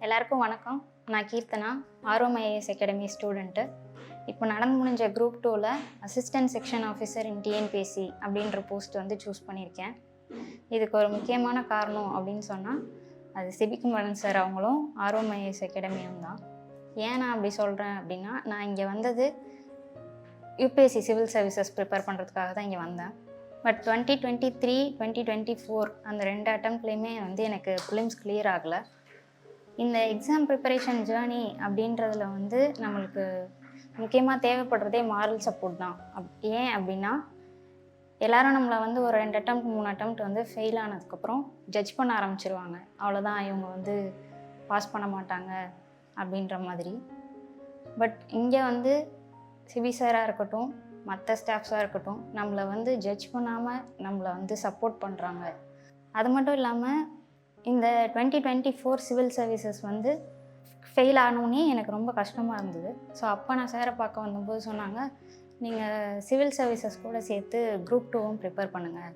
எல்லாருக்கும் வணக்கம். நான் கீர்த்தனா, ஆர்வம் ஐஏஎஸ் அகாடமி ஸ்டூடெண்ட்டு. இப்போ நடந்து முடிஞ்ச குரூப் 2ல் அசிஸ்டன்ட் செக்ஷன் ஆஃபீஸர் இன் டிஎன்பிஎஸ்சி அப்படின்ற போஸ்ட் வந்து சூஸ் பண்ணியிருக்கேன். இதுக்கு ஒரு முக்கியமான காரணம் அப்படின்னு சொன்னால் அது சிபிக்குமரன் சார் அவங்களும் ஆர்வம் ஐஏஎஸ் அகாடமியும் தான். ஏன் நான் அப்படி சொல்கிறேன் அப்படின்னா, நான் இங்கே வந்தது யூபிஎஸ்சி சிவில் சர்வீசஸ் ப்ரிப்பேர் பண்ணுறதுக்காக தான் இங்கே வந்தேன். பட் 2023, 2024 அந்த 2 அட்டம்ப்ட்லேயுமே வந்து எனக்கு ப்ரிலிம்ஸ் கிளியர் ஆகலை. இந்த எக்ஸாம் ப்ரிப்பரேஷன் ஜேர்னி அப்படின்றதுல வந்து நம்மளுக்கு முக்கியமாக தேவைப்படுறதே மாரல் சப்போர்ட் தான். ஏன் அப்படின்னா, எல்லோரும் நம்மளை வந்து ஒரு 2 அட்டம்ப்ட் 3 அட்டம்ப்ட் வந்து ஃபெயில் ஆனதுக்கப்புறம் ஜட்ஜ் பண்ண ஆரம்பிச்சிருவாங்க. அவ்வளோதான், இவங்க வந்து பாஸ் பண்ண மாட்டாங்க அப்படின்ற மாதிரி. பட் இங்கே வந்து சிபி சாராக இருக்கட்டும், மற்ற ஸ்டாஃப்ஸாக இருக்கட்டும், நம்மளை வந்து ஜட்ஜ் பண்ணாமல் நம்மளை வந்து சப்போர்ட் பண்ணுறாங்க. அது மட்டும் இல்லாமல் இந்த 2024 சிவில் சர்வீசஸ் வந்து ஃபெயில் ஆனோடனே எனக்கு ரொம்ப கஷ்டமாக இருந்தது. ஸோ அப்போ நான் சாரை பார்க்க வந்தபோது சொன்னாங்க, நீங்கள் சிவில் சர்வீசஸ் கூட சேர்த்து குரூப் 2வும் ப்ரிப்பேர் பண்ணுங்கள்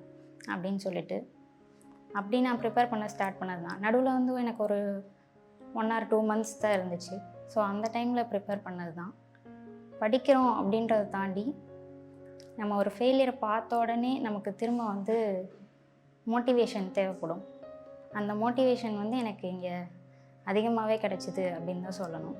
அப்படின்னு சொல்லிட்டு. அப்படி நான் ப்ரிப்பேர் பண்ண ஸ்டார்ட் பண்ணது தான். நடுவில் வந்து எனக்கு ஒரு 1 or 2 months தான் இருந்துச்சு. ஸோ அந்த டைமில் ப்ரிப்பேர் பண்ணது தான். படிக்கிறோம் அப்படின்றத தாண்டி நம்ம ஒரு ஃபெயிலியரை பார்த்த உடனே நமக்கு திரும்ப வந்து மோட்டிவேஷன் தேவைப்படும். அந்த மோட்டிவேஷன் வந்து எனக்கு இங்கே அதிகமாகவே கிடச்சிது அப்படின்னு தான் சொல்லணும்.